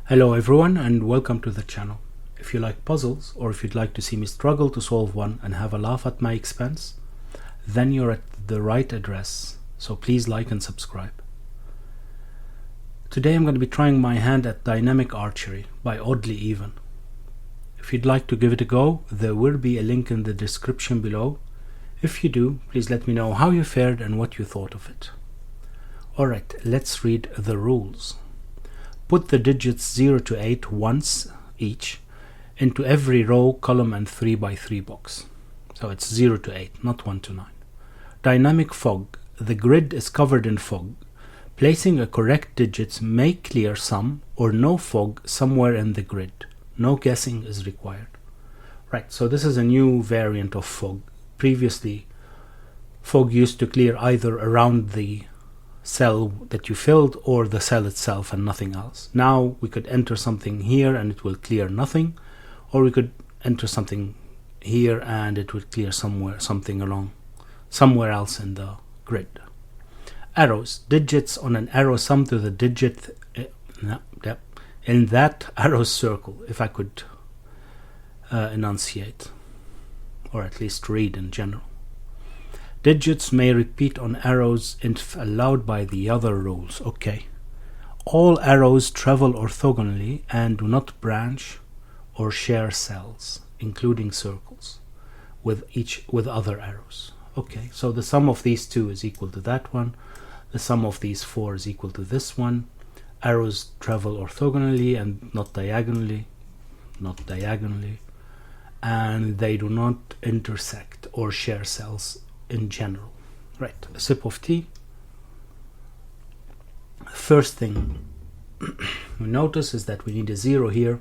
Hello everyone and welcome to the channel. If you like puzzles or if you'd like to see me struggle to solve one and have a laugh at my expense, then you're at the right address, so please like and subscribe. Today I'm going to be trying my hand at dynamic archery by Oddlyeven. If you'd like to give it a go, there will be a link in the description below. If you do, please let me know how you fared and what you thought of it. Alright, let's read the rules. Put the digits 0 to 8 once each into every row, column and 3 by 3 box. So it's 0 to 8, not 1 to 9. Dynamic fog. The grid is covered in fog. Placing a correct digits may clear some or no fog somewhere in the grid. No guessing is required. Right, so this is a new variant of fog. Previously, fog used to clear either around the cell that you filled or the cell itself and nothing else. Now we could enter something here and it will clear nothing, or we could enter something here and it would clear something along somewhere else in the grid. Arrows. Digits on an arrow sum to the digit in that arrow circle, if I could enunciate, or at least read in general. Digits may repeat on arrows if allowed by the other rules. Okay. All arrows travel orthogonally and do not branch or share cells, including circles, with other arrows. Okay, so the sum of these two is equal to that one. The sum of these four is equal to this one. Arrows travel orthogonally and not diagonally, and they do not intersect or share cells in general. Right, a sip of tea. First thing we notice is that we need a 0 here,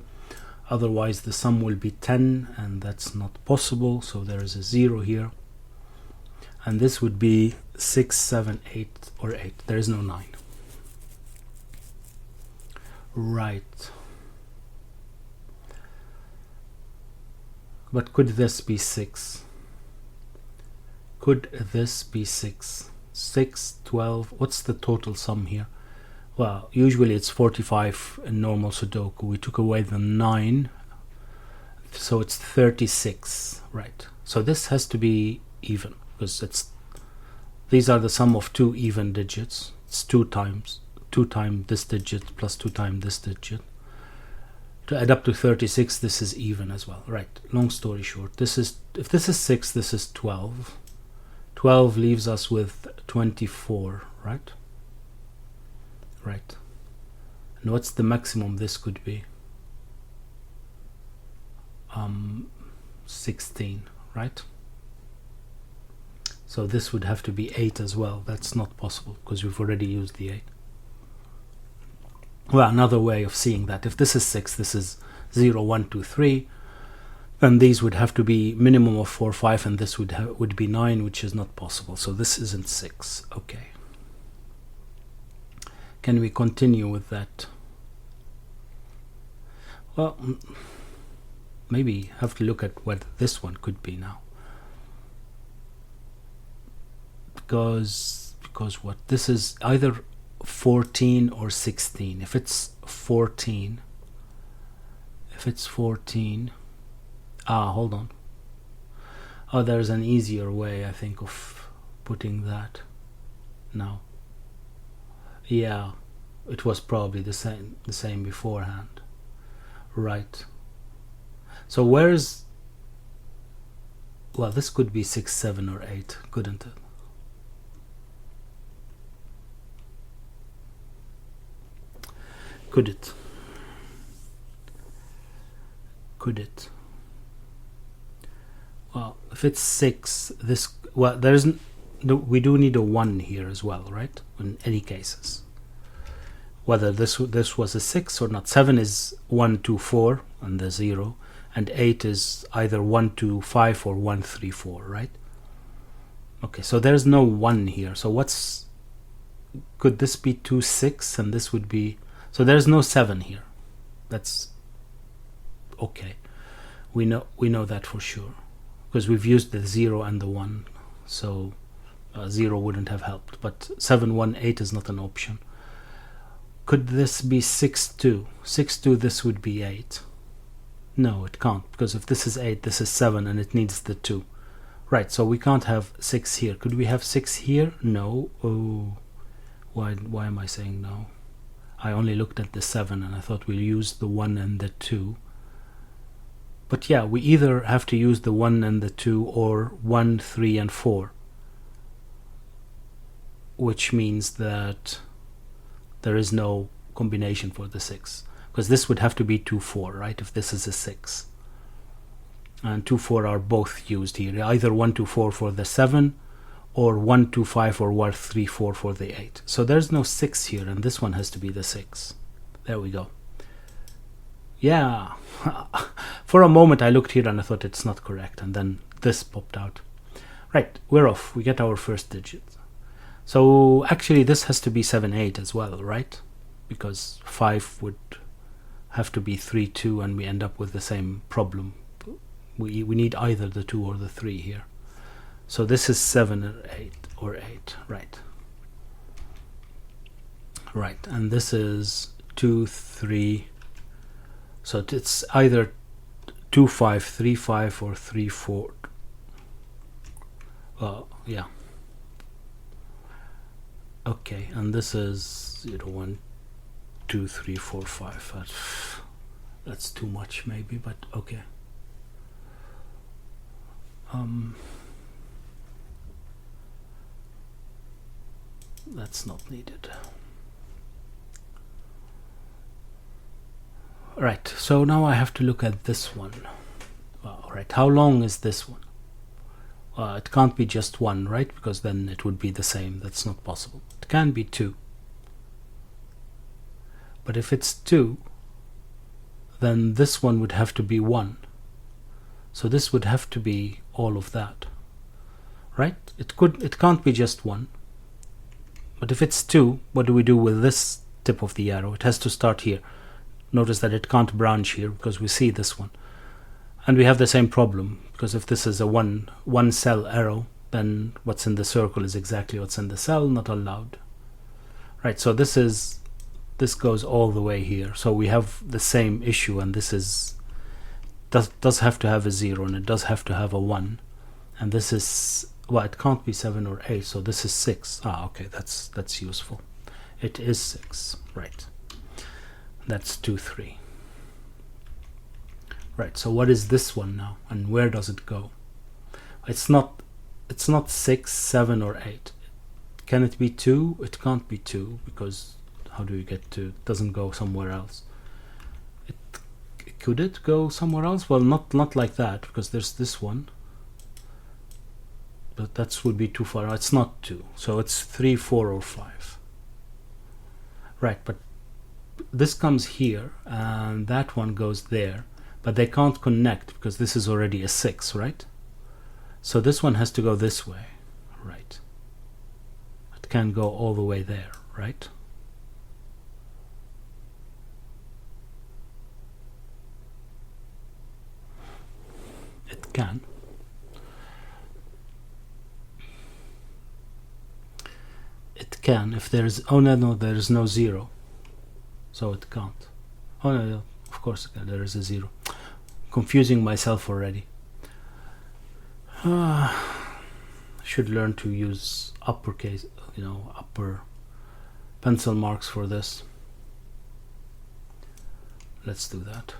otherwise the sum will be 10 and that's not possible, so there is a 0 here, and this would be 6, 7, 8 or 8. There is no 9. Right, but could this be 6? Could this be 6? 6, 12, what's the total sum here? Well, usually it's 45 in normal Sudoku. We took away the 9, so it's 36, right? So this has to be even, because these are the sum of two even digits. It's 2 times this digit plus 2 times this digit. To add up to 36, this is even as well, right? Long story short, if this is 6, this is 12. 12 leaves us with 24, right? Right. And what's the maximum this could be? 16, right? So this would have to be 8 as well. That's not possible because we've already used the 8. Well, another way of seeing that, if this is 6, this is 0, 1, 2, 3, then these would have to be minimum of 4, 5, and this would be 9, which is not possible. So this isn't 6. Okay. Can we continue with that? Well, maybe have to look at what this one could be now. Because what? This is either 14 or 16. If it's 14, hold on. Oh, there's an easier way, I think, of putting that now. Yeah, it was probably the same beforehand. Right. So where's, well, this could be 6, 7 or 8, couldn't it? Could it? Could it? Well, if it's 6, this, well, there isn't, we do need a 1 here as well, right? In any cases, whether this was a 6 or not. 7 is 1, 2, 4 and the 0, and 8 is either 1, 2, 5 or 1, 3, 4, right? Okay, so there's no 1 here. So could this be 2, 6, and this would be, so there's no 7 here. That's okay. We know that for sure, because we've used the 0 and the 1, so 0 wouldn't have helped, but 7, 1, 8 is not an option. Could this be 6-2? 6-2, this would be 8. No, it can't, because if this is 8, this is 7, and it needs the 2. Right, so we can't have 6 here. Could we have 6 here? No. Oh, why am I saying no? I only looked at the 7, and I thought we'll use the 1 and the 2. But yeah, we either have to use the 1 and the 2, or 1, 3, and 4. Which means that there is no combination for the 6. Because this would have to be 2, 4, right? If this is a 6. And 2, 4 are both used here. Either 1, 2, 4 for the 7, or 1, 2, 5, or 1, 3, 4 for the 8. So there's no 6 here, and this one has to be the 6. There we go. Yeah. For a moment I looked here and I thought it's not correct, and then this popped out. Right, we're off. We get our first digit. So actually this has to be 7, 8 as well, right? Because 5 would have to be 3, 2, and we end up with the same problem. We need either the 2 or the 3 here. So this is 7 or 8, right? Right, and this is 2, 3. So it's either 2, 5, 3, 5, or 3, 4. Yeah. Okay, and this is 0, 1, 2, 3, 4, 5. That's too much maybe, but okay. That's not needed. Right, so now I have to look at this one. Alright, how long is this one? It can't be just 1, right? Because then it would be the same. That's not possible. It can be 2. But if it's 2, then this one would have to be 1. So this would have to be all of that. Right? It can't be just 1. But if it's 2, what do we do with this tip of the arrow? It has to start here. Notice that it can't branch here because we see this one. And we have the same problem, because if this is a one cell arrow, then what's in the circle is exactly what's in the cell, not allowed. Right, so this goes all the way here. So we have the same issue, and this does have to have a 0, and it does have to have a 1. And this is, well, it can't be 7 or 8, so this is 6. Okay, that's useful. It is 6, right. That's 2, 3. Right, so what is this one now, and where does it go? It's not 6, 7, or 8. Can it be 2? It can't be 2, because how do you get to? It doesn't go somewhere else. Could it go somewhere else? Well, not like that, because there's this one. But that would be too far. It's not 2, so it's 3, 4, or 5. Right, but this comes here, and that one goes there. But they can't connect because this is already a 6, right? So this one has to go this way, right? It can go all the way there, right? It can. It can if there's, oh no, there's no 0. So it can't. Oh no, of course there is a 0. Confusing myself already. Should learn to use uppercase, upper pencil marks for this. Let's do that.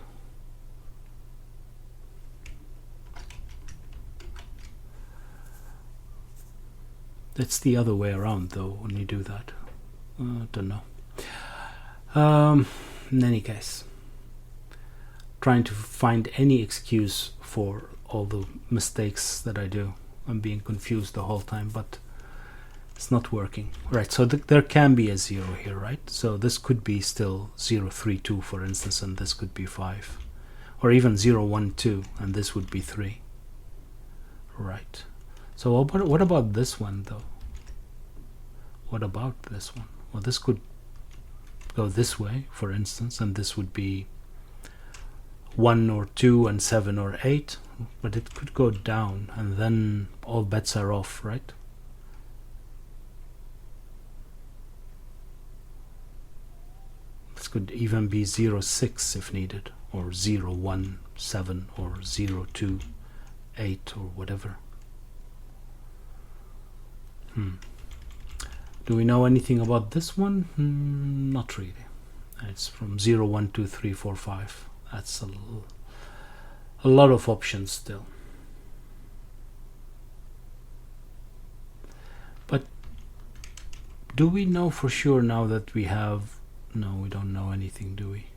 It's the other way around though when you do that. Don't know. In any case, trying to find any excuse for all the mistakes that I do. I'm being confused the whole time, but it's not working. Right, so there can be a 0 here, right? So this could be still 0, 3, 2, for instance, and this could be 5. Or even 0, 1, 2, and this would be 3. Right. So what about this one, though? What about this one? Well, this could go this way, for instance, and this would be 1 or 2 and 7 or 8, but it could go down, and then all bets are off, right? This could even be 0.6 if needed, or 0.17 or 0.28 or whatever. Do we know anything about this one? Not really. It's from 0, 1, 2, 3, 4, 5. That's a lot of options still. But do we know for sure now that we have... No, we don't know anything, do we?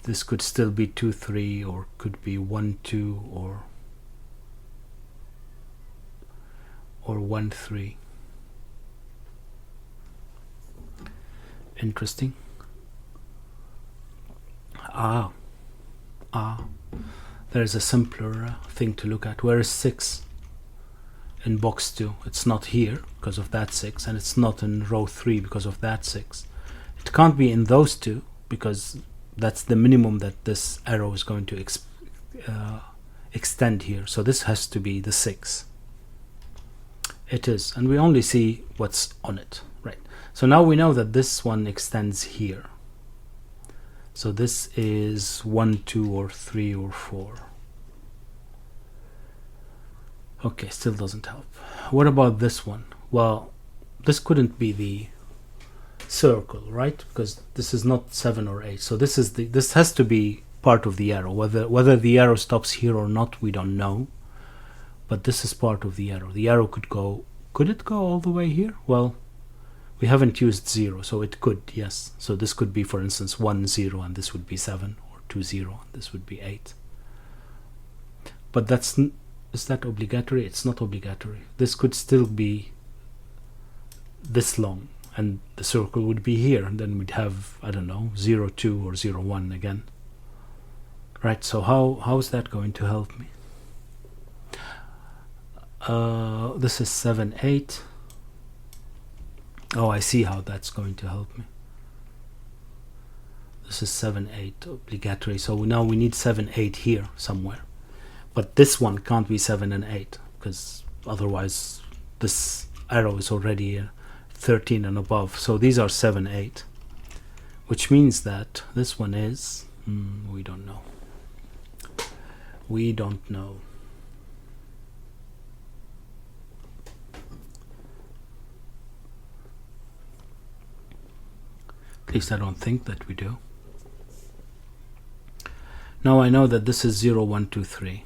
This could still be 2, 3, or could be 1, 2, or 1, 3. Interesting. There's a simpler thing to look at. Where is 6 in box 2? It's not here because of that 6, and it's not in row 3 because of that 6. It can't be in those two because that's the minimum that this arrow is going to extend here. So this has to be the 6. It is, and we only see what's on it, right? So now we know that this one extends here. So this is 1, 2, or 3, or 4. Okay, still doesn't help. What about this one? Well, this couldn't be the circle, right? Because this is not 7 or 8. So this has to be part of the arrow. Whether the arrow stops here or not, we don't know. But this is part of the arrow. The arrow could go... Could it go all the way here? Well, we haven't used 0, so it could, yes. So this could be, for instance, 1, 0, and this would be 7, or 2, 0, and this would be 8. But that's... Is that obligatory? It's not obligatory. This could still be this long, and the circle would be here, and then we'd have, I don't know, 0, 2, or 0, 1 again. Right, so how is that going to help me? This is 7, 8. Oh, I see how that's going to help me. This is 7, 8 obligatory, so now we need 7, 8 here somewhere. But this one can't be 7 and 8 because otherwise this arrow is already 13 and above. So these are 7, 8, which means that this one is... we don't know. We don't know. At least I don't think that we do. Now I know that this is 0, 1, 2, 3.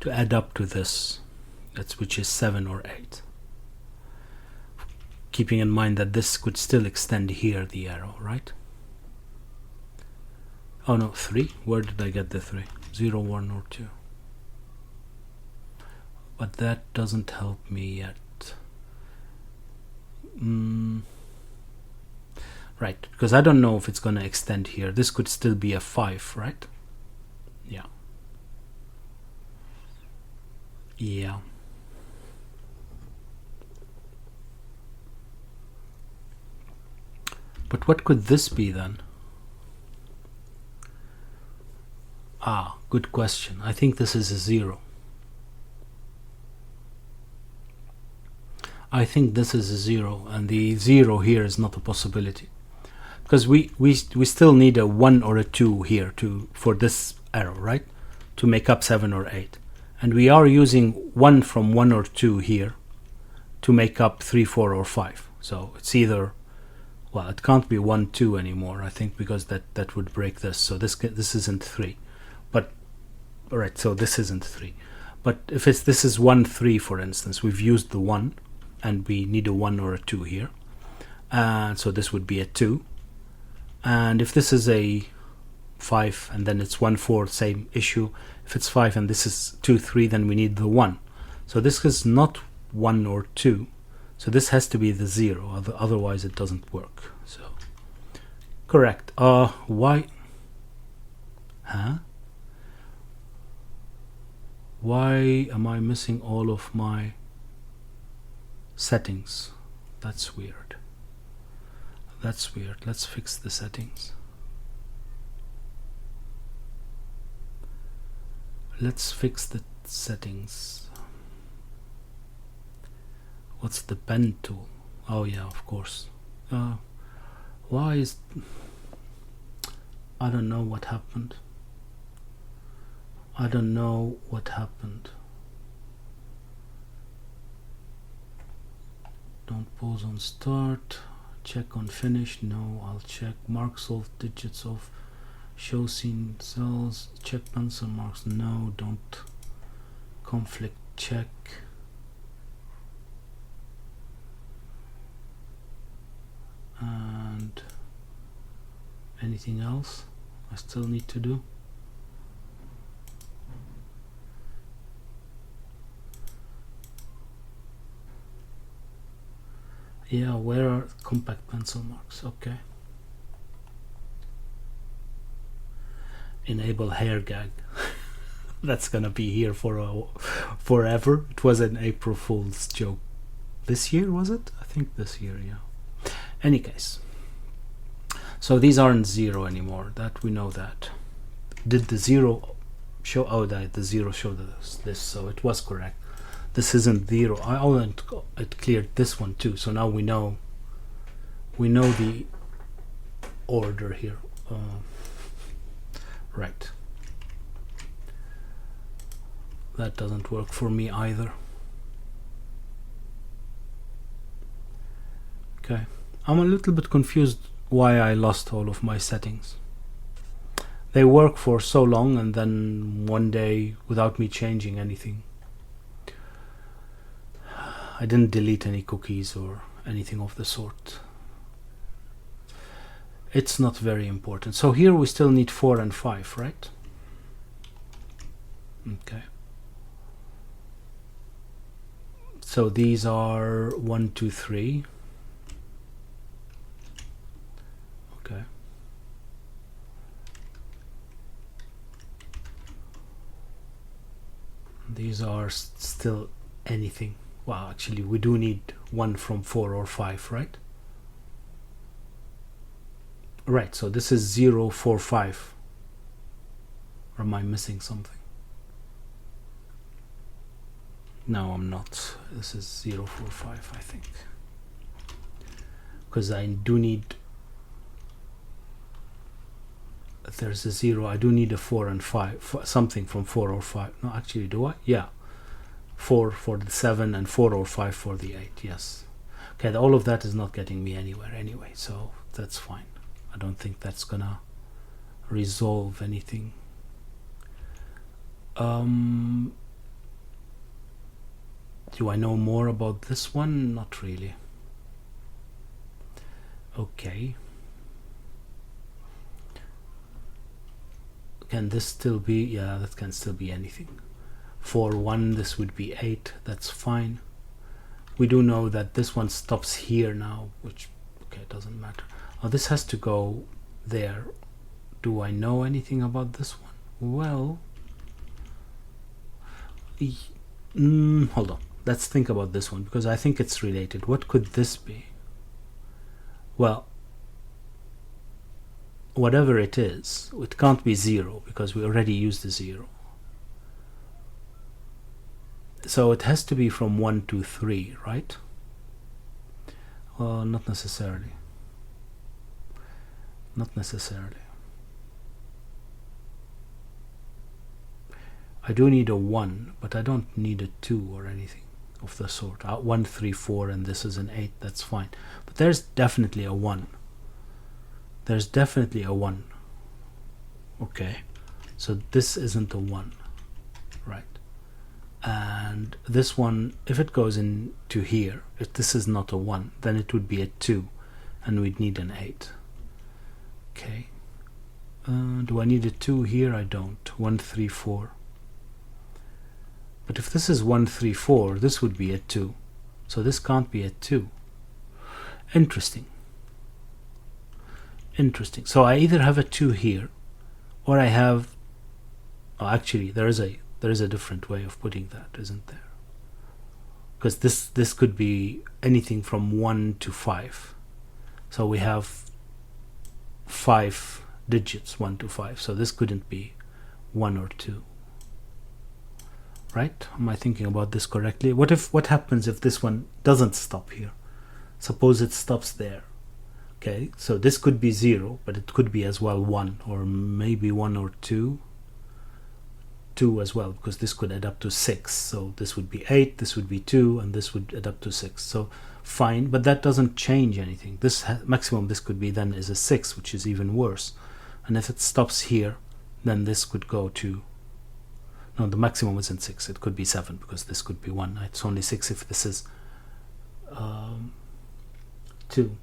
To add up to this, which is 7 or 8. Keeping in mind that this could still extend here, the arrow, right? Oh no, 3? Where did I get the 3? 0, 1, or 2. But that doesn't help me yet. Right, because I don't know if it's going to extend here. This could still be a 5, right? Yeah. Yeah. But what could this be then? Good question. I think this is a 0. I think this is a 0, and the 0 here is not a possibility. Because we still need a 1 or a 2 here for this arrow, right? To make up 7 or 8. And we are using 1 from 1 or 2 here to make up 3, 4, or 5. So it's either, well, it can't be 1, 2 anymore, I think, because that would break this. So this isn't 3. But, all right, so this isn't 3. But if this is 1, 3, for instance, we've used the 1, and we need a 1 or a 2 here. And so this would be a 2. And if this is a 5 and then it's 1, 4, same issue. If it's 5 and this is 2, 3, then we need the 1. So this is not 1 or 2. So this has to be the 0, otherwise it doesn't work. So correct. Why? Why am I missing all of my settings? That's weird. That's weird. Let's fix the settings. Let's fix the settings. What's the pen tool? Oh yeah, of course. Why is... I don't know what happened. I don't know what happened. Don't pause on start. Check on finish. No, I'll check. Mark solve digits of show scene cells. Check pencil marks. No, don't. Conflict check. And anything else I still need to do? Yeah, where are compact pencil marks? Okay. Enable hair gag. That's gonna be here for forever. It was an April Fool's joke. This year, was it? I think this year, yeah. Any case. So these aren't 0 anymore. That we know that. Did the 0 show? Oh, the 0 showed us this, so it was correct. This isn't 0. It cleared this one too. So now we know the order here. Right. That doesn't work for me either. Okay. I'm a little bit confused why I lost all of my settings. They work for so long and then one day without me changing anything. I didn't delete any cookies or anything of the sort. It's not very important. So here we still need 4 and 5, right? Okay. So these are 1, 2, 3. Okay. These are still anything. Well, actually, we do need 1 from 4 or 5, right? Right, so this is 0, 4, 5. Or am I missing something? No, I'm not. This is 0, 4, 5, I think. Because I do need... If there's a 0, I do need a 4 and 5. Something from 4 or 5. No, actually, do I? Yeah. 4 for the 7 and 4 or 5 for the 8, yes. Okay, all of that is not getting me anywhere anyway, so that's fine. I don't think that's gonna resolve anything. Do I know more about this one? Not really. Okay. Can this still be? Yeah, that can still be anything. For 1, this would be 8. That's fine. We do know that this one stops here now, which, okay, it doesn't matter. Oh, this has to go there. Do I know anything about this one? Well, hold on. Let's think about this one, because I think it's related. What could this be? Well, whatever it is, it can't be 0, because we already used the 0. So it has to be from 1 to 3, right? Well, not necessarily. Not necessarily. I do need a 1, but I don't need a 2 or anything of the sort. 1, 3, 4, and this is an 8, that's fine. But there's definitely a 1. There's definitely a 1. Okay, so this isn't a 1, right? And this one, if it goes into here, if this is not a 1, then it would be a 2, and we'd need an 8. Okay. Do I need a 2 here? I don't. 1, 3, 4. But if this is 1, 3, 4, this would be a 2. So this can't be a 2. Interesting. Interesting. So I either have a 2 here, or I have... Oh, actually, there is a different way of putting that, isn't there? Because this could be anything from 1 to 5. So we have 5 digits, 1 to 5. So this couldn't be 1 or 2. right? Am I thinking about this correctly? What happens if this one doesn't stop here? Suppose it stops there. Okay, so this could be 0, but it could be as well 1, or maybe 1 or 2 as well, because this could add up to 6. So this would be 8, this would be 2, and this would add up to 6. So fine, but that doesn't change anything. This maximum this could be then is a 6, which is even worse. And if it stops here, then this could go to, no, the maximum isn't 6, it could be 7, because this could be 1. It's only 6 if this is 2.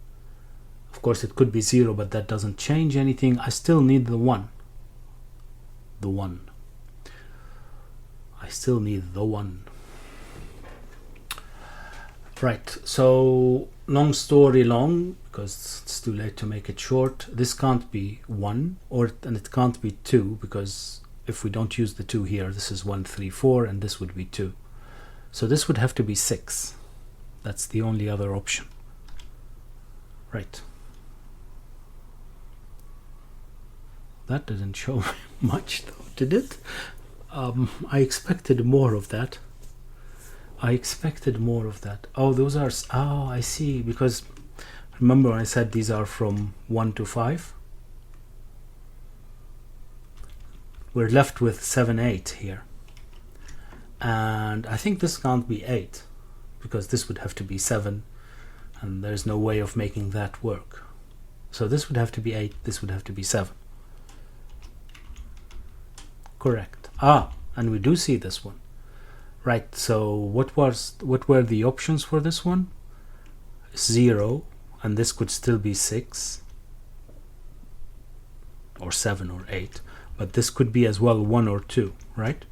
Of course it could be 0, but that doesn't change anything. I still need the 1. The 1. I still need the 1. Right, so long story long, because it's too late to make it short. This can't be 1, and it can't be 2, because if we don't use the 2 here, this is 1, 3, 4, and this would be 2. So this would have to be 6. That's the only other option. Right. That didn't show much though, did it? I expected more of that. Oh, those are, oh, I see, because remember I said these are from 1 to 5? We're left with 7, 8 here. And I think this can't be 8, because this would have to be 7, and there's no way of making that work. So this would have to be 8, this would have to be 7. Correct. And we do see this one. Right, so what were the options for this one? 0, and this could still be 6 or 7 or 8, but this could be as well 1 or 2, right?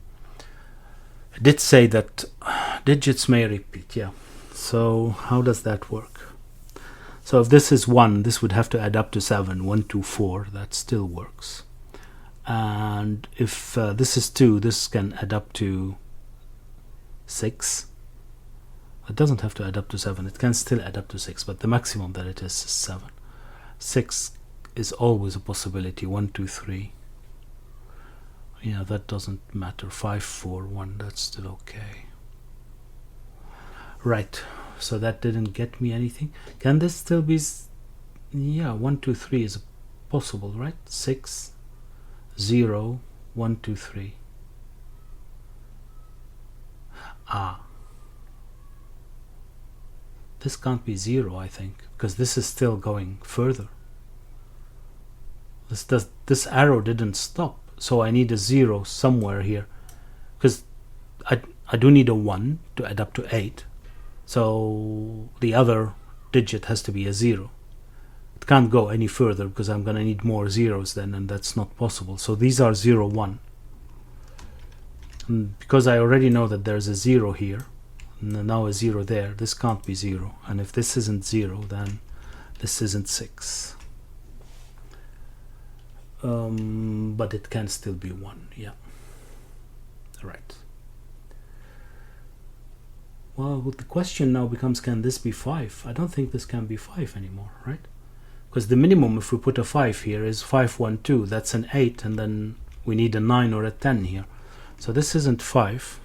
I did say that digits may repeat, yeah. So how does that work? So if this is 1, this would have to add up to 7, 1, 2, 4, that still works. And if this is 2, this can add up to 6. It doesn't have to add up to 7, it can still add up to 6, but the maximum that it is 7. 6 is always a possibility. 1, 2, 3. Yeah, that doesn't matter. 5, 4, 1, that's still okay. Right, so that didn't get me anything. Can this still be, yeah, 1, 2, 3 is possible, right? 6, 0, 1, 2, 3. This can't be 0, I think, because this is still going further. This arrow didn't stop, so I need a 0 somewhere here, because I do need a 1 to add up to 8, so the other digit has to be a 0. It can't go any further because I'm gonna need more zeros then, and that's not possible. So these are 0, 1. And because I already know that there's a 0 here, and now a 0 there, this can't be 0. And if this isn't 0, then this isn't 6. But it can still be 1, yeah. Right. Well, the question now becomes, can this be 5? I don't think this can be 5 anymore, right? Because the minimum, if we put a 5 here, is 5, 1, 2. That's an 8, and then we need a 9 or a 10 here. So this isn't 5.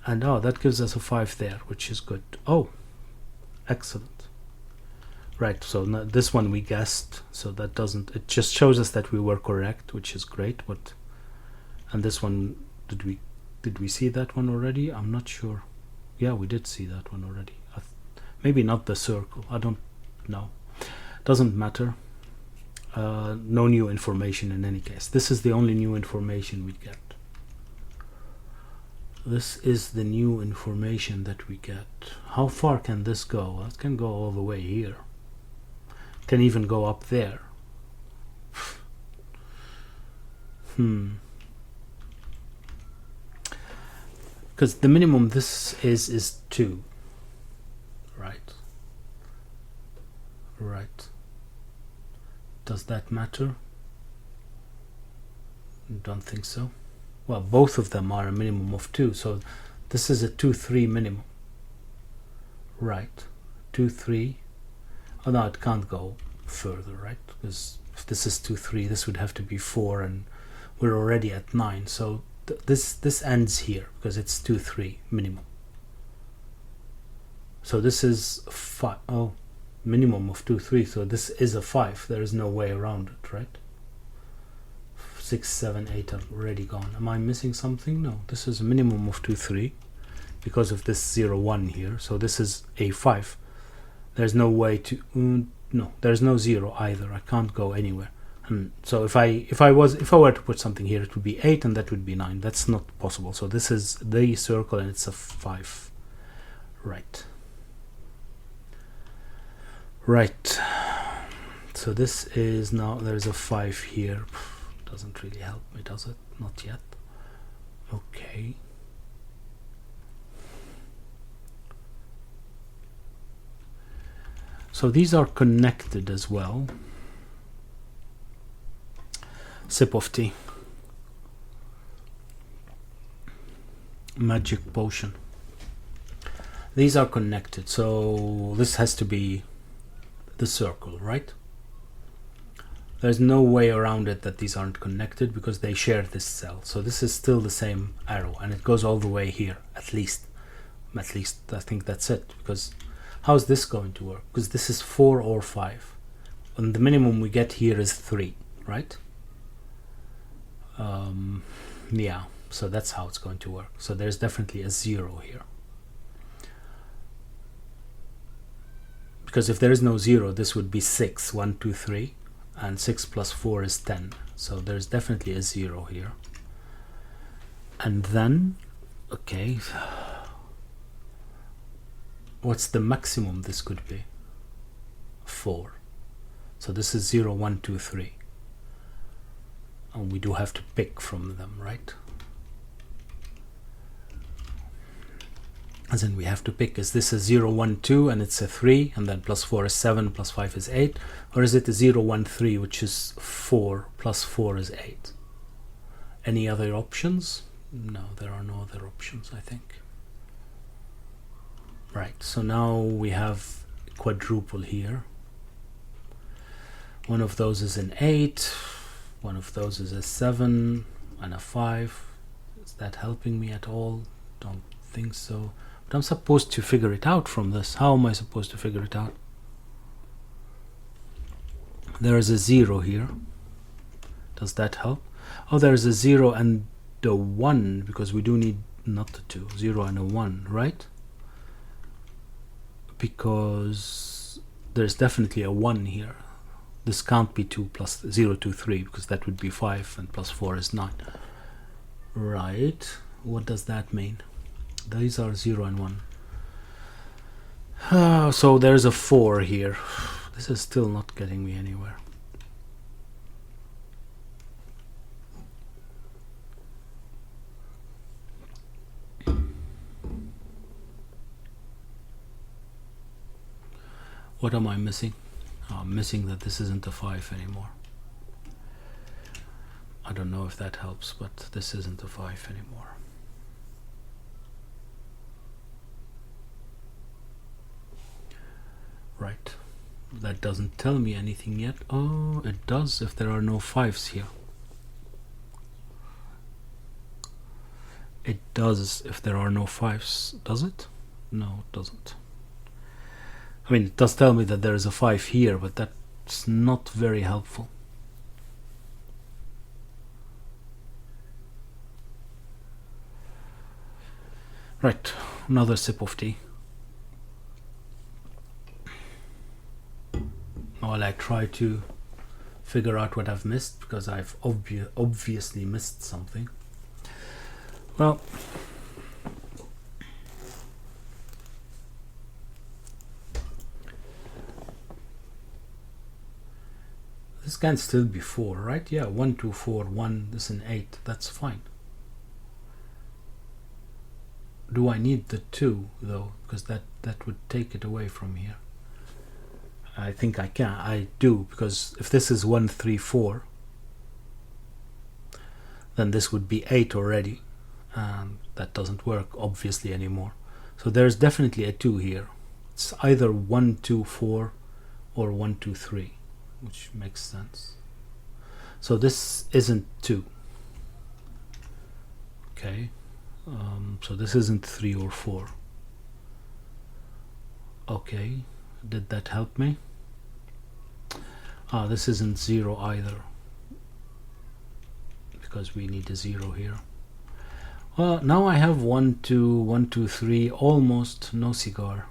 And oh, that gives us a 5 there, which is good. Oh, excellent. Right, so this one we guessed, so that doesn't, it just shows us that we were correct, which is great. But and this one, did we see that one already? I'm not sure. Yeah, we did see that one already. Maybe not the circle, I don't know. Doesn't matter. No new information in any case. This is the only new information we get. This is the new information that we get. How far can this go? It can go all the way here. It can even go up there. Because the minimum this is 2. Right. Right. Does that matter? Don't think so. Well, both of them are a minimum of 2, so this is a 2, 3 minimum. Right. 2, 3. Oh no, it can't go further, right? Because if this is 2, 3, this would have to be 4, and we're already at 9, so this ends here because it's 2 3 minimum. So this is 5. Oh, minimum of 2 3, so this is a 5. There is no way around it, right? 6 7 8 are already gone. Am I missing something? No, this is a minimum of 2 3 because of this 0 1 here. So this is a 5. There's no way to no, there's no 0 either. I can't go anywhere. And so if I were to put something here, it would be 8 and that would be 9. That's not possible. So this is the circle and it's a 5. Right. Right. So this is now, there's a 5 here. Doesn't really help me, does it? Not yet. Okay. So these are connected as well. Sip of tea. Magic potion. These are connected, so this has to be the circle, right? There's no way around it that these aren't connected because they share this cell. So this is still the same arrow and it goes all the way here, at least I think that's it. Because how's this going to work? Because this is 4 or 5 and the minimum we get here is 3, right? Yeah, so that's how it's going to work. So there's definitely a 0 here. Because if there is no 0, this would be 6, 1 2 3, and 6 plus 4 is 10. So there's definitely a 0 here. And then, okay, what's the maximum this could be? 4. So this is 0 1 2 3, and we do have to pick from them, right? As in we have to pick, is this a 0 1 2 and it's a 3 and then plus 4 is 7 plus 5 is 8, or is it a 0 1 3 which is 4 plus 4 is 8? Any other options? No, there are no other options, I think. Right, so now we have quadruple here. One of those is an 8, one of those is a 7 and a 5. Is that helping me at all? Don't think so. But I'm supposed to figure it out from this. How am I supposed to figure it out? There is a 0 here. Does that help? Oh, there is a 0 and the 1, because we do need not the 2, 0 and a 1, right? Because there's definitely a 1 here. This can't be 2 plus 0 2 3 because that would be 5 and plus 4 is 9. Right. What does that mean? These are 0 and 1. So there's a 4 here. This is still not getting me anywhere. What am I missing? I'm missing that this isn't a 5 anymore. I don't know if that helps, but this isn't a 5 anymore. Right. That doesn't tell me anything yet. Oh, it does if there are no 5s here. It does if there are no 5s. Does it? No, it doesn't. I mean, it does tell me that there is a 5 here, but that's not very helpful. Right, another sip of tea. While I try to figure out what I've missed, because I've obviously missed something. Well, this can still be 4, right? Yeah, 1 2 4 1, this is an 8. That's fine. Do I need the 2 though? Because that would take it away from here. I think I can. I do, because if this is 1 3 4, then this would be 8 already, and that doesn't work obviously anymore. So there's definitely a 2 here. It's either 1 2 4 or 1 2 3, which makes sense. So this isn't 2. Okay, so this isn't 3 or 4. Okay, did that help me? This isn't 0 either, because we need a 0 here. Well, now I have 1, 2, 1, 2, 3, almost no cigar.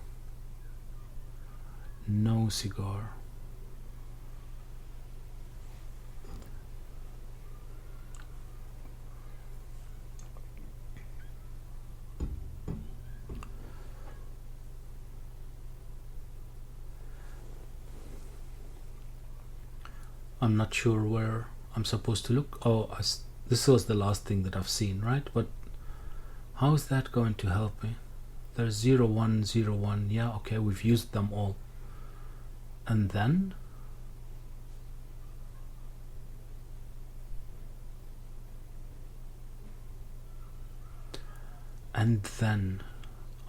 No cigar. I'm not sure where I'm supposed to look. Oh, this was the last thing that I've seen, right? But how is that going to help me? There's 0, 1, 0, 1. Yeah, okay, we've used them all. And then? I'm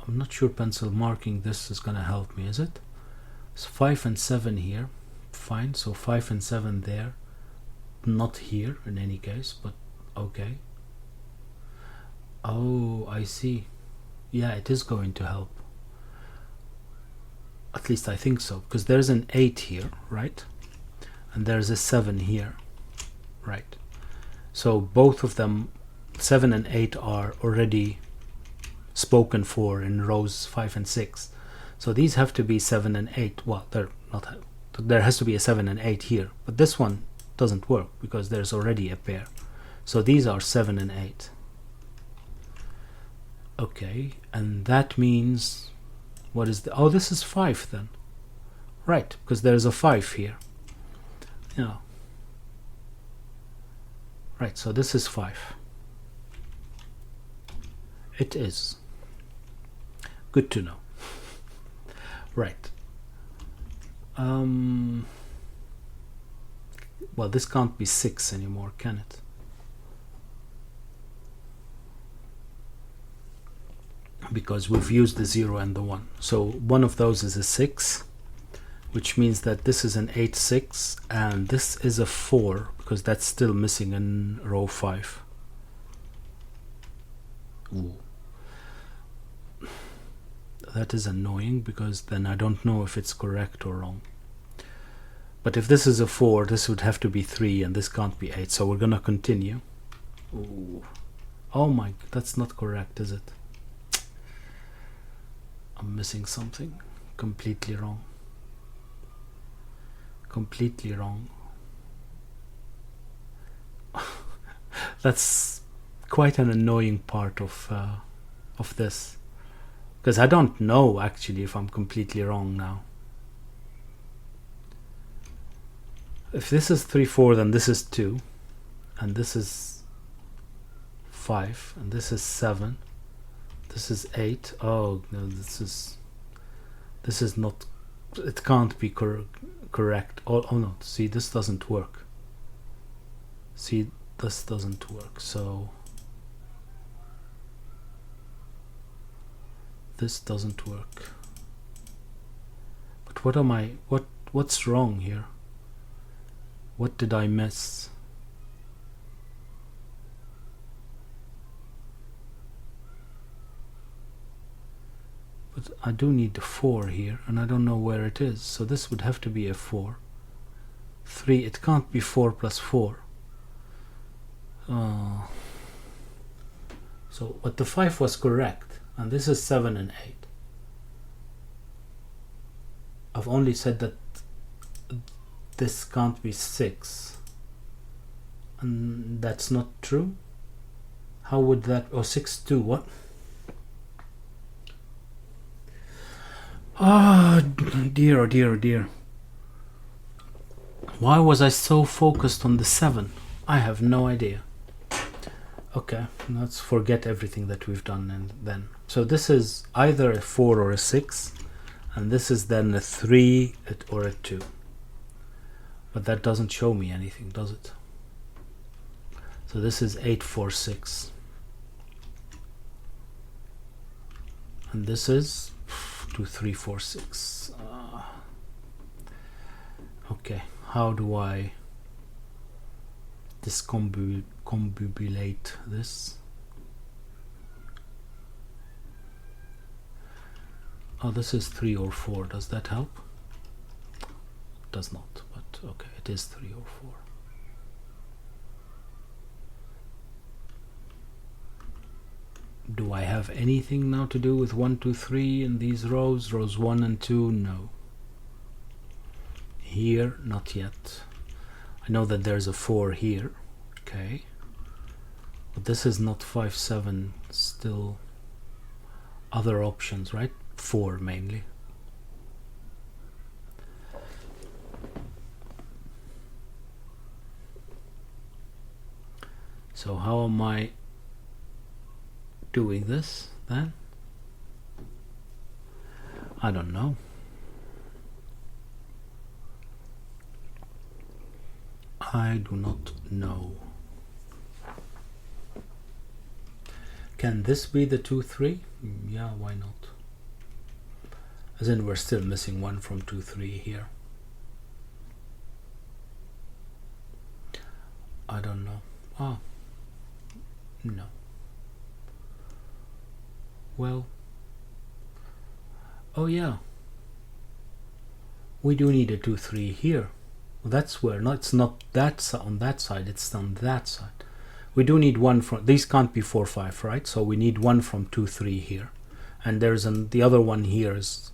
not sure pencil marking this is gonna help me, is it? So 5 and 7 here. Fine, so 5 and 7 there. Not here in any case, but okay. Oh, I see. Yeah, it is going to help. At least I think so, because there's an 8 here, right? And there's a 7 here, right? So both of them, 7 and 8, are already spoken for in rows 5 and 6. So these have to be 7 and 8. Well, they're not. There has to be a 7 and 8 here, but this one doesn't work because there's already a pair. So these are 7 and 8. Okay, and that means, what is the, oh, this is 5 then, right? Because there's a 5 here. Yeah. Right, so this is 5. It is. Good to know. Right. Well, this can't be 6 anymore, can it? Because we've used the 0 and the 1. So one of those is a 6, which means that this is an 8, 6, and this is a 4, because that's still missing in row 5. Ooh. That is annoying, because then I don't know if it's correct or wrong. But if this is a 4, this would have to be 3, and this can't be 8, so we're gonna continue. Ooh. Oh my, that's not correct, is it? I'm missing something. Completely wrong. Completely wrong. That's quite an annoying part of this, because I don't know actually if I'm completely wrong now. If this is 3, 4, then this is 2, and this is 5, and this is 7. This is 8. Oh no, this is not. It can't be correct. Oh no, see, this doesn't work. See, this doesn't work. So this doesn't work. But what am I? What's wrong here? What did I miss? But I do need a 4 here, and I don't know where it is. So this would have to be a 4. 3, it can't be 4 plus 4. So, but the 5 was correct, and this is 7 and 8. I've only said that this can't be 6. And that's not true. How would that, or 6, 2, what? Oh dear, oh dear, oh dear. Why was I so focused on the 7? I have no idea. Okay, let's forget everything that we've done and then. So this is either a 4 or a 6, and this is then a 3 or a 2. But that doesn't show me anything, does it? So this is 8, 4, 6. And this is 2, 3, 4, 6. Okay, how do I discombobulate this? Oh, this is 3 or 4. Does that help? Does not, but okay, it is 3 or 4. Do I have anything now to do with 1, 2, 3 in these rows? Rows 1 and 2? No. Here, not yet. I know that there's a 4 here. Okay. But this is not 5, 7. Still other options, right? 4 mainly. So how am I doing this then? I don't know. I do not know. Can this be the 2, 3? Yeah, why not? As in, we're still missing 1 from 2, 3 here. I don't know. Ah, no. Well, oh yeah, we do need a 2, 3 here. Well, that's where, no, it's not that on that side, it's on that side. We do need 1 from, these can't be 4, 5, right? So we need 1 from 2, 3 here. And there's the other one here is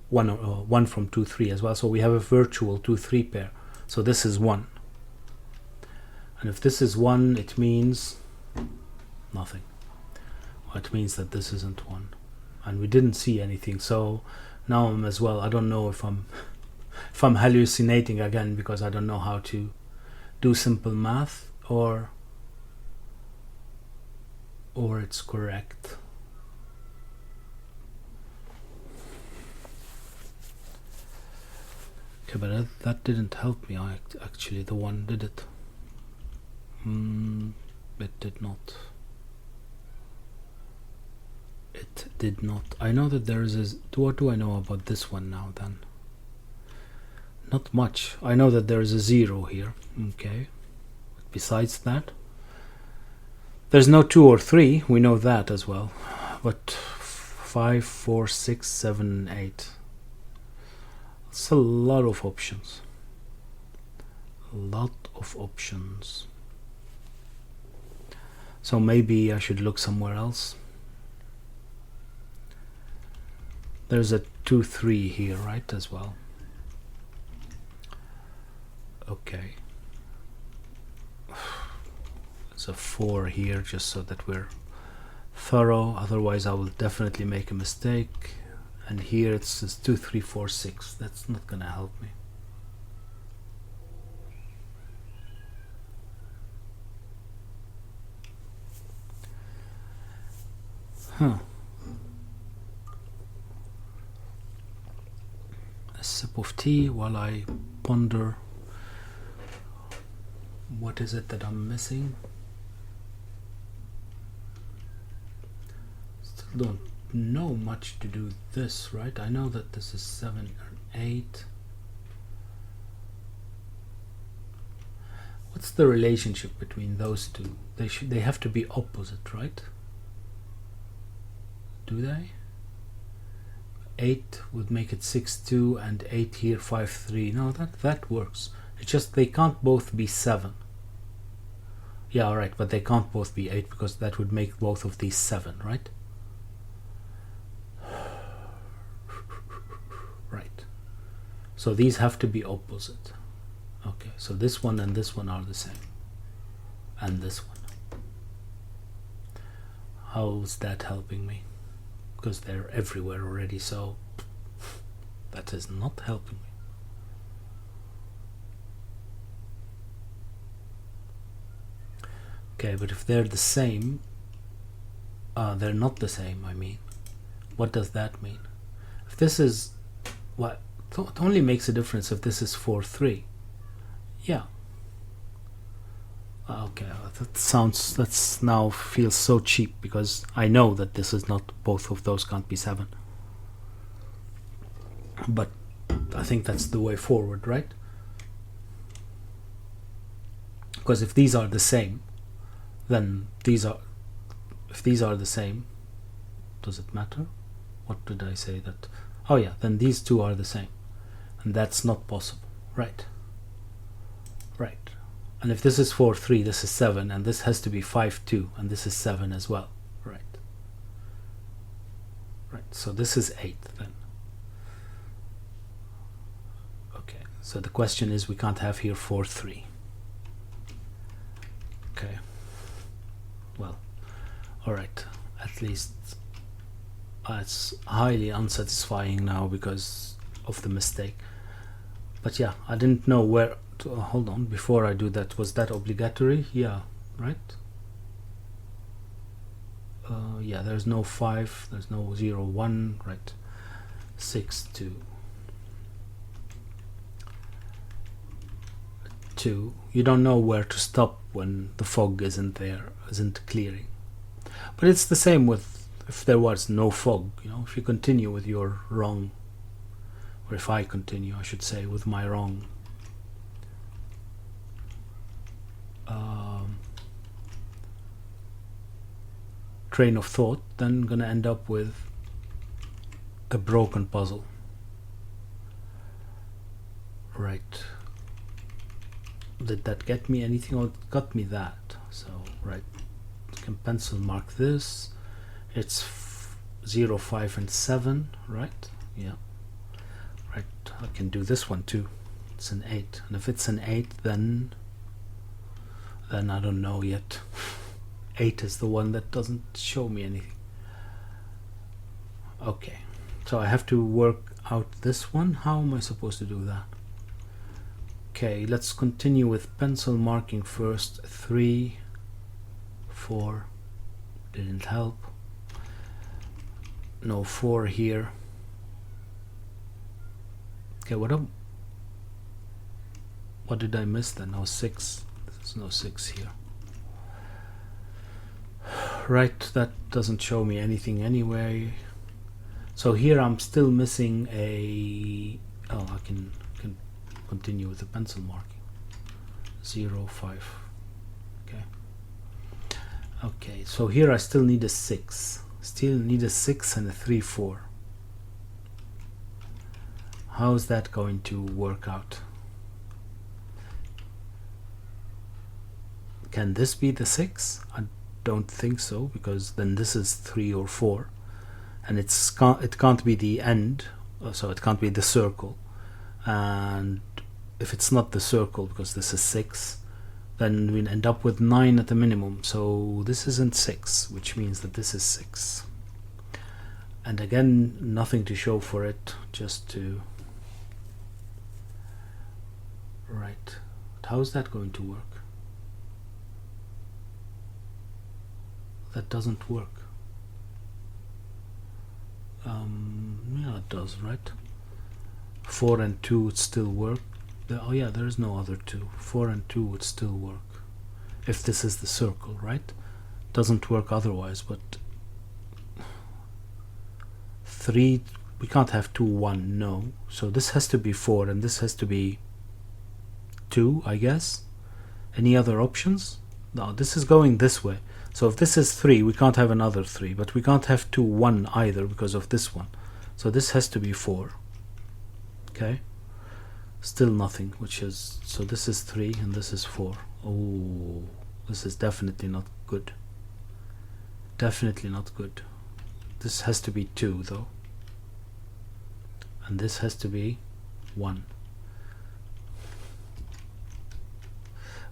1 from 2, 3 as well. So we have a virtual 2, 3 pair. So this is 1. And if this is 1, it means nothing. It means that this isn't 1, and we didn't see anything. So now I'm as well, I don't know if I'm hallucinating again, because I don't know how to do simple math, or it's correct. Okay, but that didn't help me. Actually, the 1 did it. It did not. It did not. I know that there is a... What do I know about this one now then? Not much. I know that there is a 0 here. Okay. Besides that, there's no 2 or 3. We know that as well. But 5, 4, 6, 7, 8. It's a lot of options. A lot of options. So maybe I should look somewhere else. There's a 2, 3 here, right, as well. Okay. There's a 4 here, just so that we're thorough. Otherwise, I will definitely make a mistake. And here it's 2, 3, 4, 6. That's not gonna help me. Huh. A sip of tea while I ponder what is it that I'm missing. Still don't know much to do this, right? I know that this is 7 and 8. What's the relationship between those two? They have to be opposite, right? Do they? 8 would make it 6, 2, and 8 here, 5, 3. No, that works. It's just they can't both be 7. Yeah, alright, but they can't both be 8, because that would make both of these 7, right? Right. So these have to be opposite. Okay, so this one and this one are the same. And this one. How's that helping me? Because they're everywhere already, so that is not helping me. Okay, but if they're the same, they're not the same, I mean. What does that mean? If this is, what, it only makes a difference if this is 4, 3. Yeah. Okay, that now feels so cheap, because I know that this is not, both of those can't be 7. But I think that's the way forward, right? Because if these are the same, then if these are the same, does it matter? what did I say that? Oh yeah, then these two are the same, and that's not possible, right? Right. And if this is 4, 3, this is 7, and this has to be 5, 2, and this is 7 as well, right? Right, so this is 8 then. Okay, so the question is we can't have here 4, 3. Okay, well, alright, at least it's highly unsatisfying now because of the mistake. But yeah, I didn't know where to, hold on, before I do that, was that obligatory? Yeah, right? Yeah, there's no 5, there's no 0, 1, right? 6, 2. 2. You don't know where to stop when the fog isn't there, isn't clearing. But it's the same with if there was no fog, you know, if you continue with your wrong, or if I continue, I should say, with my wrong train of thought, then I'm gonna end up with a broken puzzle. Right. Did that get me anything? Oh, it got me that. So, right. I can pencil mark this. It's 0, 5, and 7, right? Yeah. Right. I can do this one too. It's an 8. And if it's an 8, then I don't know yet. 8 is the one that doesn't show me anything. Okay. So I have to work out this one. How am I supposed to do that? Okay, let's continue with pencil marking first. 3, 4, didn't help. No 4 here. Okay, what did I miss then? No 6. There's no 6 here. Right, that doesn't show me anything anyway. So here I'm still missing a... Oh, I can continue with the pencil marking. 0, 5. Okay. Okay, so here I still need a 6. Still need a 6 and a 3, 4. How is that going to work out? Can this be the 6? I don't think so, because then this is 3 or 4, and it can't be the end, so it can't be the circle. And if it's not the circle, because this is 6, then we'll end up with 9 at the minimum. So this isn't 6, which means that this is 6. And again, nothing to show for it, just to... Right. How is that going to work? That doesn't work. Yeah, it does, right? 4 and 2 would still work. Oh yeah, there is no other 2. 4 and 2 would still work if this is the circle, right? Doesn't work otherwise. But 3, we can't have 2, 1, no. So this has to be 4 and this has to be 2, I guess. Any other options? No, this is going this way. So if this is 3, we can't have another 3, but we can't have 2, 1 either because of this one. So this has to be 4. Okay. Still nothing, which is... So this is 3 and this is 4. Oh, this is definitely not good. Definitely not good. This has to be 2 though. And this has to be 1.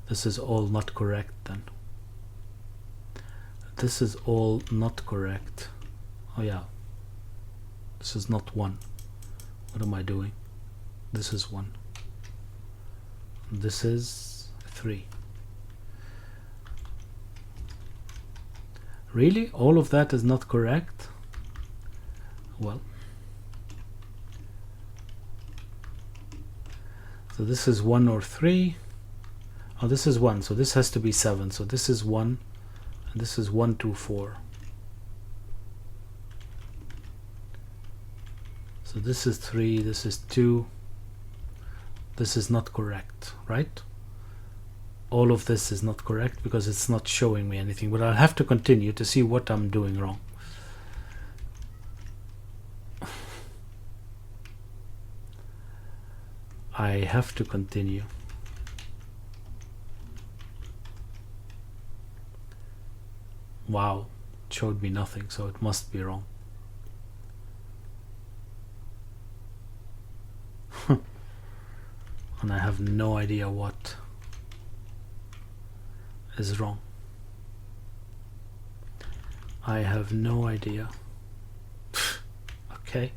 This is all not correct then. This is all not correct. Oh yeah. This is not 1. What am I doing? This is 1. This is 3. Really? All of that is not correct? Well. So this is 1 or 3. Oh, this is 1. So this has to be 7. So this is 1. And this is 1, 2, 4. So this is 3. This is 2. This is not correct, right? All of this is not correct because it's not showing me anything, but I'll have to continue to see what I'm doing wrong. I have to continue. Wow, it showed me nothing, so it must be wrong. And I have no idea what is wrong. I have no idea. Okay.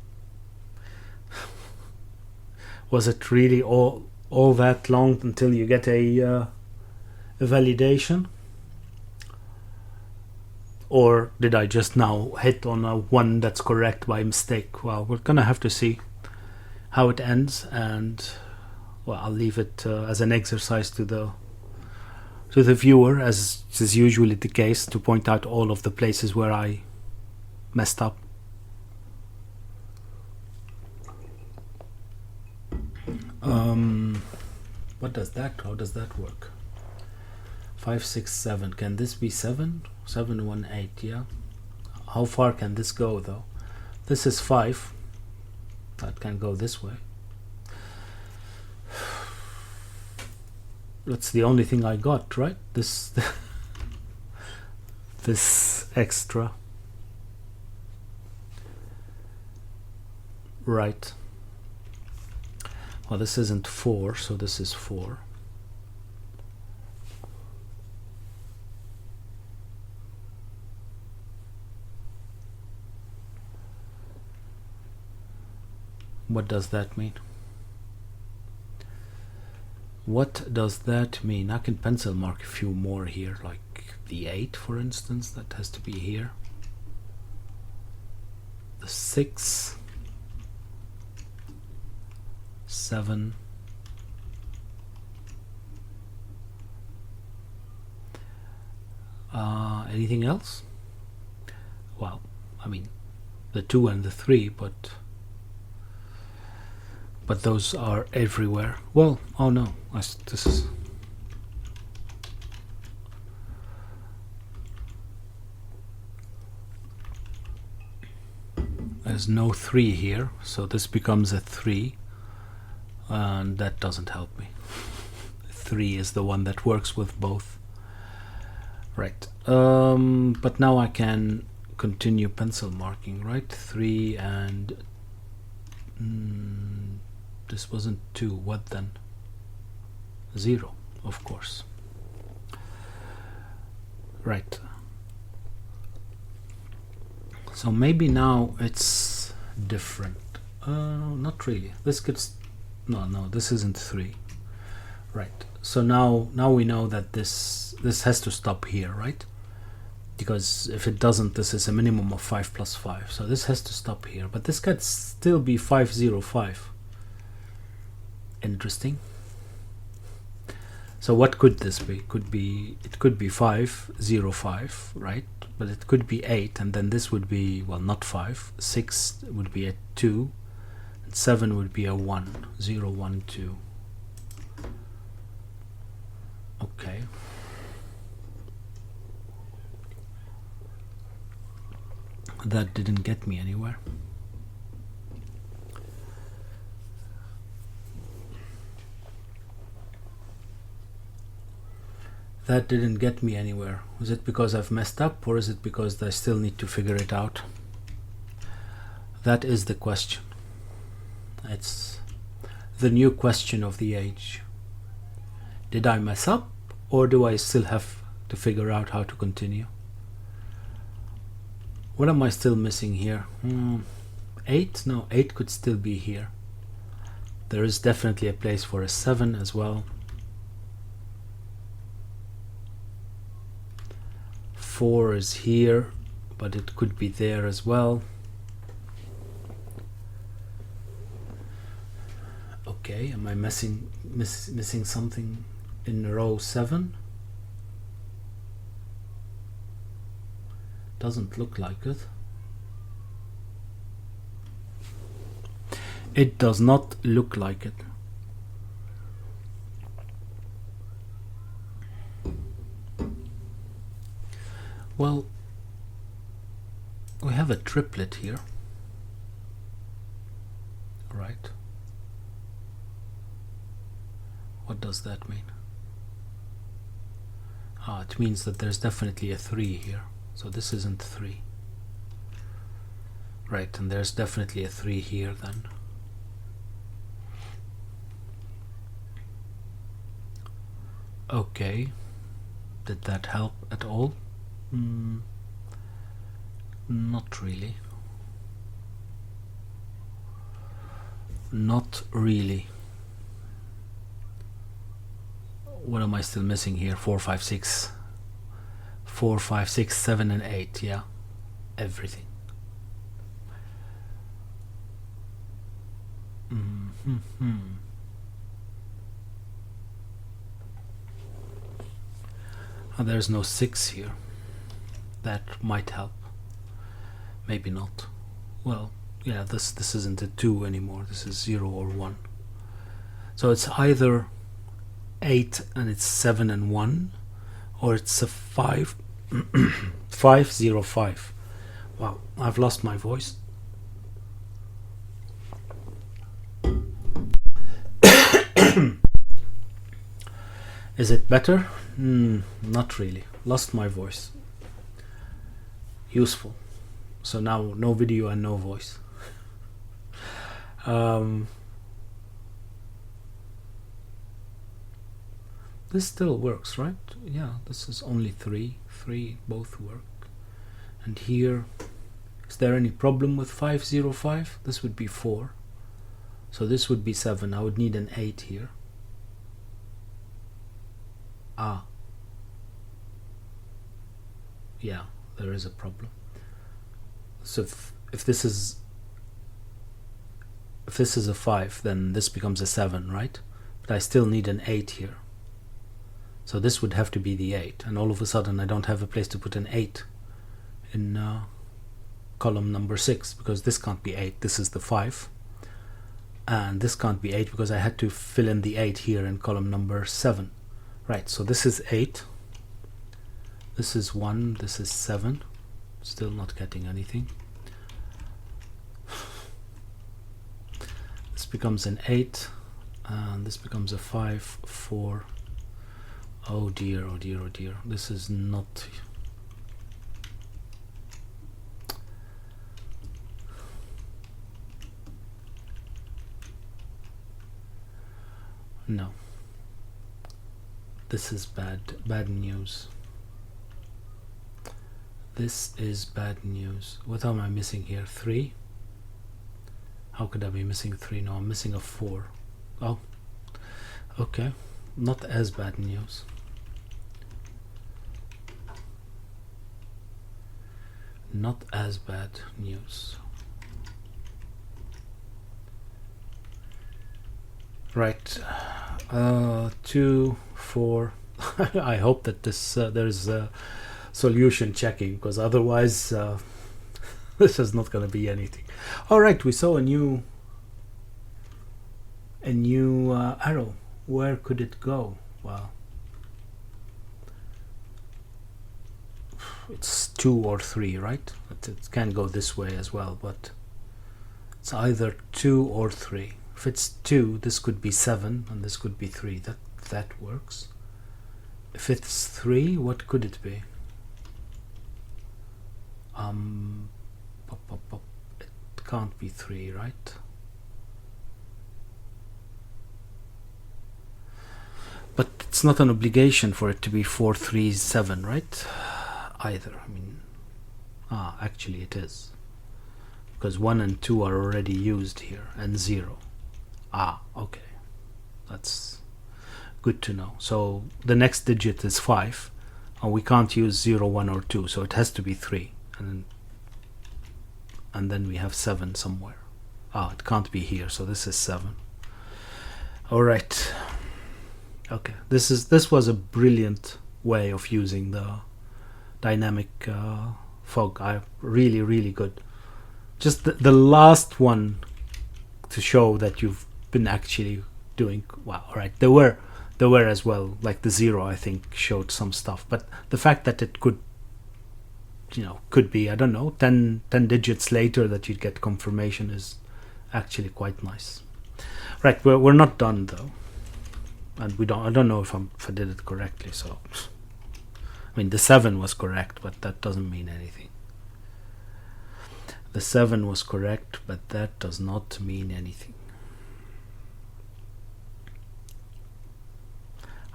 Was it really all that long until you get a validation? Or did I just now hit on a one that's correct by mistake? Well, we're gonna have to see how it ends, and well, I'll leave it as an exercise to the viewer, as is usually the case, to point out all of the places where I messed up. What does that? How does that work? 5, 6, 7. Can this be 7? 7, 1, 8. Yeah. How far can this go though? This is 5. That can go this way. That's the only thing I got, right? This this extra. Right. Well, this isn't 4, so this is 4. What does that mean? What does that mean? I can pencil mark a few more here, like the 8, for instance. That has to be here. The 6, 7, anything else? Well, I mean, the 2 and the 3, but those are everywhere. Well, oh no, this is... There's no 3 here, so this becomes a 3, and that doesn't help me. 3 is the one that works with both. Right, but now I can continue pencil marking, right? 3 and... this wasn't 2, what then? 0, of course. Right. So maybe now it's different. Not really. This gets... No, this isn't 3. Right. So now we know that this has to stop here, right? Because if it doesn't, this is a minimum of 5 plus 5. So this has to stop here. But this could still be 505. Interesting. So what could this be? It could be 505, right? But it could be 8, and then this would be, well, not 5. 6 would be a 2, and 7 would be a 1. 0, 1, 2. Okay. That didn't get me anywhere. That didn't get me anywhere. Is it because I've messed up, or is it because I still need to figure it out? That is the question. It's the new question of the age. Did I mess up, or do I still have to figure out how to continue? What am I still missing here? 8? No, 8 could still be here. There is definitely a place for a 7 as well. 4 is here, but it could be there as well. Okay, am I missing something in row 7? Doesn't look like it. It does not look like it. Well, we have a triplet here, right? What does that mean? Ah, it means that there's definitely a 3 here. So this isn't 3. Right, and there's definitely a 3 here then. Okay. Did that help at all? Not really. Not really. What am I still missing here? 4, 5, 6. 4, 5, 6, 7, and 8. Yeah, everything. Oh, there's no 6 here. That might help. Maybe not. Well, yeah, this isn't a 2 anymore. This is 0 or 1. So it's either 8 and it's 7 and 1, or it's a 5 5 0 5. Wow, I've lost my voice. Is it better? Not really. Lost my voice. Useful. So now no video and no voice. This still works, right? Yeah, this is only 3. 3 both work. And here, is there any problem with 5 0 5? This would be 4. So this would be 7. I would need an 8 here. Ah. Yeah, there is a problem. So if this is a 5, then this becomes a 7, right? But I still need an 8 here. So this would have to be the 8, and all of a sudden I don't have a place to put an 8 in column number 6, because this can't be 8, this is the 5, and this can't be 8 because I had to fill in the 8 here in column number 7. Right, so this is 8, this is 1, this is 7, still not getting anything. This becomes an 8, and this becomes a 5, 4. Oh dear, oh dear, oh dear. This is not... No. This is bad news. This is bad news. What am I missing here? 3? How could I be missing 3? No, I'm missing a 4. Oh, okay. Not as bad news. Not as bad news. Right. 2, 4. I hope that this there's a solution checking, because otherwise this is not going to be anything. All right, we saw a new arrow. Where could it go? Well, it's 2 or 3, right? It can go this way as well, but it's either 2 or 3. If it's 2, this could be 7 and this could be 3. That works. If it's 3, what could it be? It can't be 3, right? But it's not an obligation for it to be 4, 3, 7, right? Either. I mean, actually it is, because 1 and 2 are already used here, and 0. Okay, that's good to know. So the next digit is 5, and we can't use 0, 1, or 2, so it has to be 3, and then we have 7 somewhere. It can't be here, so this is 7. All right. Okay, this was a brilliant way of using the dynamic fog. Really good. Just the last one to show that you've been actually doing well. All right, there were as well, like the 0 I think showed some stuff, but the fact that it could be, I don't know, 10 digits later that you'd get confirmation is actually quite nice. Right, we're not done though. and I don't know if I did it correctly. So I mean, the 7 was correct, but that doesn't mean anything. The 7 was correct, but that does not mean anything.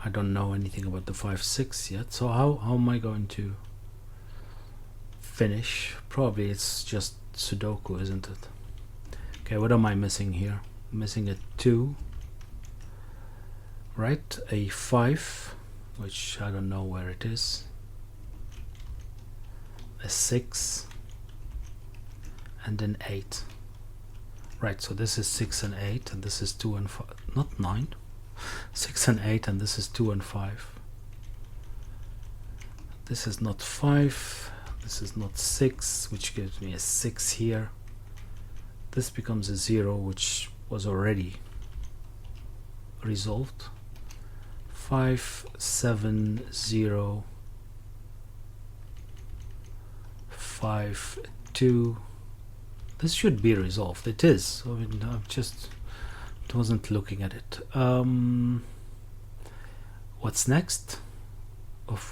I don't know anything about the 5-6 yet, so how am I going to finish? Probably it's just Sudoku, isn't it? Okay, what am I missing here? I'm missing a 2, right? A 5, which I don't know where it is. A 6 and an 8. Right, so this is 6 and 8, and this is 2 and 5, not 9. 6 and 8, and this is 2 and 5. This is not 5, this is not 6, which gives me a 6 here. This becomes a 0, which was already resolved. 5, 7, 0, 5, 2. This should be resolved. It is. I mean, I'm just wasn't looking at it. What's next?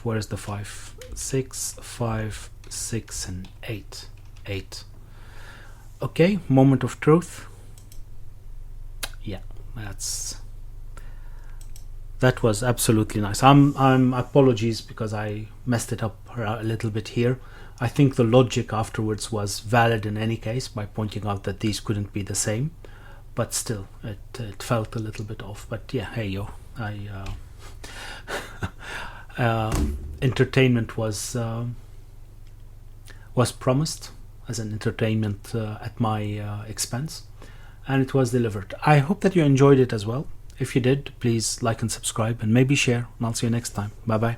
Where's the 5? 6, 5, 6, and 8. 8. Okay, moment of truth. Yeah, that was absolutely nice. I'm apologies because I messed it up a little bit here. I think the logic afterwards was valid in any case by pointing out that these couldn't be the same, but still it felt a little bit off. But yeah, hey yo, entertainment was promised as an entertainment at my expense, and it was delivered. I hope that you enjoyed it as well. If you did, please like and subscribe and maybe share, and I'll see you next time. Bye bye.